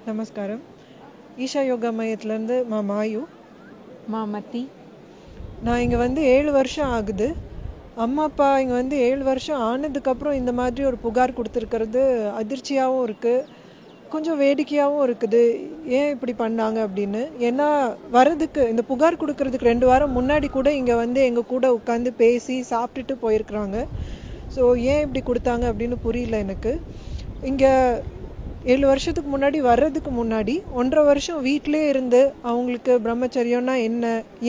நமஸ்காரம். ஈஷா யோகா மையத்துலேருந்து மாயு. மத்தி. நான் இங்கே வந்து 7 வருஷம் ஆகுது. அம்மா அப்பா இங்கே வந்து 7 வருஷம் ஆனதுக்கப்புறம் இந்த மாதிரி ஒரு புகார் கொடுத்துருக்கிறது அதிர்ச்சியாகவும் இருக்குது, கொஞ்சம் வேடிக்கையாகவும் இருக்குது. ஏன் இப்படி பண்ணாங்க அப்படின்னு. ஏன்னா வரதுக்கு இந்த புகார் கொடுக்கறதுக்கு 2 வாரம் முன்னாடி கூட இங்கே வந்து எங்கள் கூட உட்காந்து பேசி சாப்பிட்டுட்டு போயிருக்கிறாங்க. ஸோ ஏன் இப்படி கொடுத்தாங்க அப்படின்னு புரியல எனக்கு. இங்கே 7 வருஷத்துக்கு முன்னாடி வர்றதுக்கு முன்னாடி 1.5 வருஷம் வீட்டிலே இருந்து அவங்களுக்கு பிரம்மச்சரியம்னா என்ன,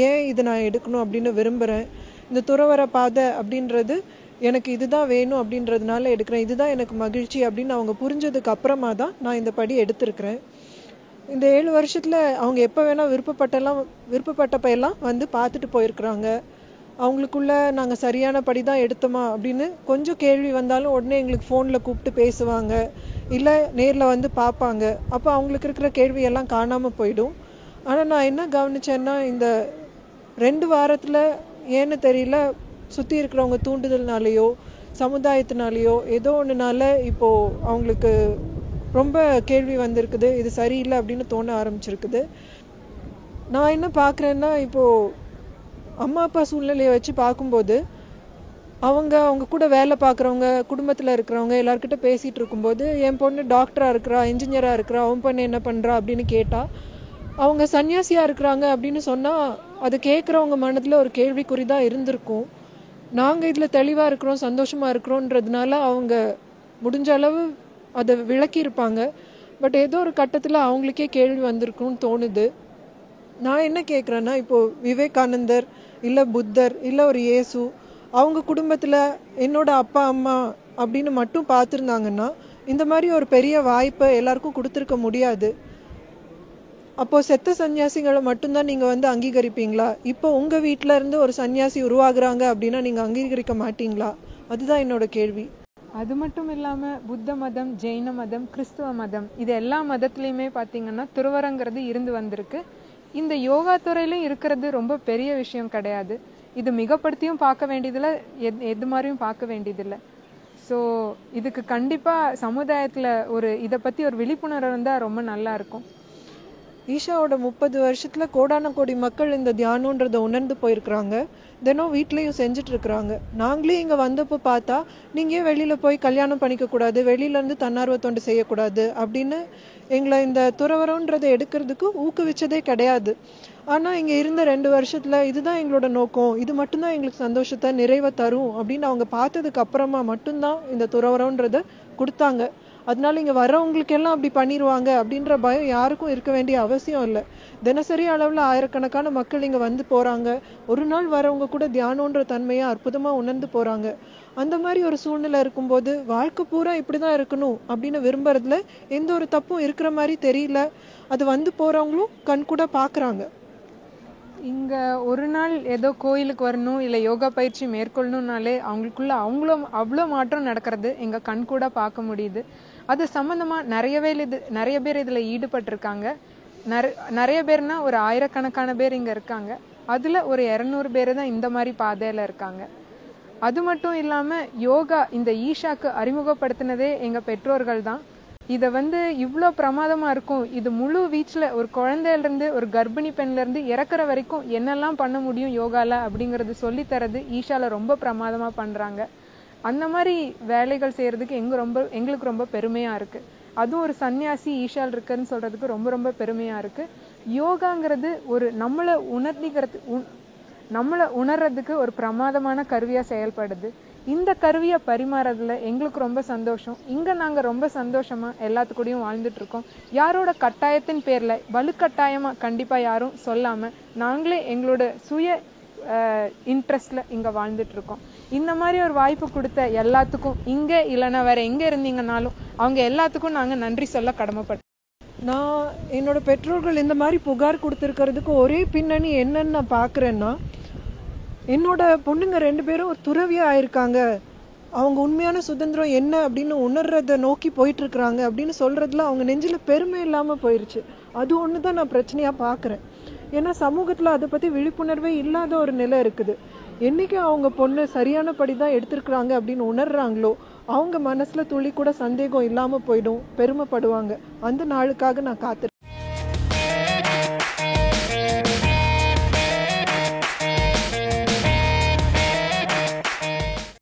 ஏன் இது நான் எடுக்கணும் அப்படின்னு விரும்புகிறேன், இந்த துறவர பாதை அப்படின்றது எனக்கு இதுதான் வேணும் அப்படின்றதுனால எடுக்கிறேன், இதுதான் எனக்கு மகிழ்ச்சி அப்படின்னு அவங்க புரிஞ்சதுக்கு அப்புறமா தான் நான் இந்த படி எடுத்திருக்கிறேன். இந்த 7 வருஷத்துல அவங்க எப்போ வேணா விருப்பப்பட்டப்ப எல்லாம் வந்து பார்த்துட்டு போயிருக்கிறாங்க. அவங்களுக்குள்ள நாங்கள் சரியான படி தான் எடுத்தோமா அப்படின்னு கொஞ்சம் கேள்வி வந்தாலும் உடனே எங்களுக்கு ஃபோனில் கூப்பிட்டு பேசுவாங்க, இல்லை நேரில் வந்து பார்ப்பாங்க. அப்போ அவங்களுக்கு இருக்கிற கேள்வியெல்லாம் காணாமல் போயிடும். ஆனால் நான் என்ன கவனிச்சேன்னா, இந்த 2 வாரத்தில் ஏன்னு தெரியல, சுற்றி இருக்கிறவங்க தூண்டுதல்னாலேயோ சமுதாயத்தினாலேயோ ஏதோ ஒன்றுனால இப்போது அவங்களுக்கு ரொம்ப கேள்வி வந்திருக்குது, இது சரியில்லை அப்படின்னு தோண ஆரம்பிச்சிருக்குது. நான் என்ன பார்க்குறேன்னா, இப்போது அம்மா அப்பா சூழ்நிலையை வச்சு பார்க்கும்போது அவங்க கூட வேலை பார்க்குறவங்க, குடும்பத்தில் இருக்கிறவங்க எல்லார்கிட்ட பேசிகிட்டு இருக்கும்போது, என் பொண்ணு டாக்டராக இருக்கிறா, இன்ஜினியராக இருக்கிறா, அவன் பொண்ணு என்ன பண்ணுறா அப்படின்னு கேட்டால், அவங்க சன்னியாசியாக இருக்கிறாங்க அப்படின்னு சொன்னால் அது கேட்குறவங்க மனதில் ஒரு கேள்விக்குறி தான் இருந்திருக்கும். நாங்கள் இதில் தெளிவாக இருக்கிறோம், சந்தோஷமாக இருக்கிறோன்றதுனால அவங்க முடிஞ்ச அளவு அதை விளக்கியிருப்பாங்க. பட் ஏதோ ஒரு கட்டத்தில் அவங்களுக்கே கேள்வி வந்திருக்கும்னு தோணுது. நான் என்ன கேட்குறேன்னா, இப்போது விவேகானந்தர் இல்லை புத்தர் இல்லை ஒரு இயேசு அவங்க குடும்பத்தில் என்னோட அப்பா அம்மா அப்படின்னு மட்டும் பார்த்துருந்தாங்கன்னா இந்த மாதிரி ஒரு பெரிய வாய்ப்பை எல்லாருக்கும் கொடுத்துருக்க முடியாது. அப்போது செத்த சன்னியாசிகளை மட்டும்தான் நீங்கள் வந்து அங்கீகரிப்பீங்களா? இப்போ உங்கள் வீட்டில் இருந்து ஒரு சன்னியாசி உருவாகுறாங்க அப்படின்னா நீங்கள் அங்கீகரிக்க மாட்டீங்களா? அதுதான் என்னோட கேள்வி. அது மட்டும் இல்லாமல் புத்த மதம், ஜெயின மதம், கிறிஸ்துவ மதம், இது எல்லா மதத்துலேயுமே பார்த்தீங்கன்னா துறவரங்கிறது இருந்து வந்திருக்கு. இந்த யோகா துறையிலும் இருக்கிறது ரொம்ப பெரிய விஷயம் கிடையாது. இது மிகப்படுத்தியும் பார்க்க வேண்டியதில்லை, எது மாதிரியும் பார்க்க வேண்டியதில்லை. ஸோ இதுக்கு கண்டிப்பாக சமுதாயத்தில் இதை பற்றி ஒரு விழிப்புணர்வு இருந்தால் ரொம்ப நல்லா இருக்கும். ஈஷாவோட 30 வருஷத்துல கோடான கோடி மக்கள் இந்த தியானம்ன்றதை உணர்ந்து போயிருக்கிறாங்க. தினம் வீட்லயும் செஞ்சுட்டு இருக்கிறாங்க. நாங்களே இங்க வந்தப்போ பார்த்தா, நீங்க ஏன் வெளியில போய் கல்யாணம் பண்ணிக்க கூடாது, வெளியில இருந்து தன்னார்வ தொண்டு செய்யக்கூடாது அப்படின்னு எங்களை இந்த துறவரம்ன்றதை எடுக்கிறதுக்கு ஊக்குவிச்சதே கிடையாது. ஆனா இங்க இருந்த 2 வருஷத்துல இதுதான் எங்களோட நோக்கம், இது மட்டும்தான் எங்களுக்கு சந்தோஷத்தை நிறைவை தரும் அப்படின்னு அவங்க பார்த்ததுக்கு அப்புறமா மட்டும்தான் இந்த துறவரம்ன்றதை கொடுத்தாங்க. அதனால இங்க வர்றவங்களுக்கு எல்லாம் அப்படி பண்ணிடுவாங்க அப்படின்ற பயம் யாருக்கும் இருக்க வேண்டிய அவசியம் இல்லை. தினசரி அளவுல ஆயிரக்கணக்கான மக்கள் இங்க வந்து போறாங்க. ஒரு நாள் வரவங்க கூட தியானம்ன்ற தன்மையை அற்புதமா உணர்ந்து போறாங்க. அந்த மாதிரி ஒரு சூழ்நிலை இருக்கும்போது வாழ்க்கை பூரா இப்படிதான் இருக்கணும் அப்படின்னு விரும்புறதுல எந்த ஒரு தப்பும் இருக்கிற மாதிரி தெரியல. அது வந்து போறவங்களும் கண் கூட பாக்குறாங்க. இங்க ஒரு நாள் ஏதோ கோயிலுக்கு வரணும் இல்லை யோகா பயிற்சி மேற்கொள்ளணும்னாலே அவங்களுக்குள்ள அவ்வளோ மாற்றம் நடக்கிறது எங்க கண் கூட பார்க்க முடியுது. அது சம்பந்தமா நிறைய பேர் இதுல ஈடுபட்டிருக்காங்க. நிறைய பேர்னா ஒரு ஆயிரக்கணக்கான பேர் இங்க இருக்காங்க. அதுல ஒரு 200 பேர் தான் இந்த மாதிரி பாதையில இருக்காங்க. அது மட்டும் இல்லாம யோகா இந்த ஈஷாக்கு அறிமுகப்படுத்தினதே எங்க பெற்றோர்கள் தான். இதை வந்து இவ்வளோ பிரமாதமா இருக்கும், இது முழு வீச்சுல ஒரு குழந்தையில இருந்து ஒரு கர்ப்பிணி பெண்ல இருந்து இறக்குற வரைக்கும் என்னெல்லாம் பண்ண முடியும் யோகால அப்படிங்கறது சொல்லி தரது ஈஷால ரொம்ப பிரமாதமா பண்றாங்க. அந்த மாதிரி வேலைகள் செய்யறதுக்கு எங்களுக்கு ரொம்ப பெருமையா இருக்கு. அதுவும் ஒரு சன்னியாசி ஈஷால் இருக்குன்னு சொல்றதுக்கு ரொம்ப ரொம்ப பெருமையா இருக்கு. யோகாங்கிறது ஒரு நம்மளை உணர்றதுக்கு ஒரு பிரமாதமான கருவியா செயல்படுது. இந்த கருவியை பரிமாறதுல எங்களுக்கு ரொம்ப சந்தோஷம். இங்க நாங்க ரொம்ப சந்தோஷமா எல்லாத்துக்கூடயும் வாழ்ந்துட்டு இருக்கோம். யாரோட கட்டாயத்தின் பேர்ல வலுக்கட்டாயமா கண்டிப்பா யாரும் சொல்லாம நாங்களே எங்களோட சுய இன்ட்ரெஸ்ட்ல இங்க வாழ்ந்துட்டு இருக்கோம். இந்த மாதிரி ஒரு வாய்ப்பு கொடுத்த எல்லாத்துக்கும், இங்க இல்லைன்னா வேற எங்க இருந்தீங்கன்னாலும் அவங்க எல்லாத்துக்கும் நாங்க நன்றி சொல்ல கடமைப்பட்டோம். நான் என்னோட பெற்றோர்கள் இந்த மாதிரி புகார் கொடுத்துருக்கிறதுக்கு ஒரே பின்னணி என்னன்னு நான் பார்க்குறேன்னா, என்னோட பொண்ணுங்க 2 பேரும் துறவியா ஆயிருக்காங்க, அவங்க உண்மையான சுதந்திரம் என்ன அப்படின்னு உணர்றத நோக்கி போயிட்டு இருக்கிறாங்க அப்படின்னு சொல்றதுல அவங்க நெஞ்சில பெருமை இல்லாம போயிருச்சு. அது ஒண்ணுதான் நான் பிரச்சனையா பாக்குறேன். ஏன்னா சமூகத்துல அதை பத்தி விழிப்புணர்வே இல்லாத ஒரு நிலை இருக்குது. என்னைக்கு அவங்க பொண்ணு சரியான படிதான் எடுத்திருக்கிறாங்க அப்படின்னு உணர்றாங்களோ அவங்க மனசுல துளி கூட சந்தேகம் இல்லாம போயிடும், பெருமைப்படுவாங்க. அந்த நாளுக்காக நான் காத்திருக்கேன்.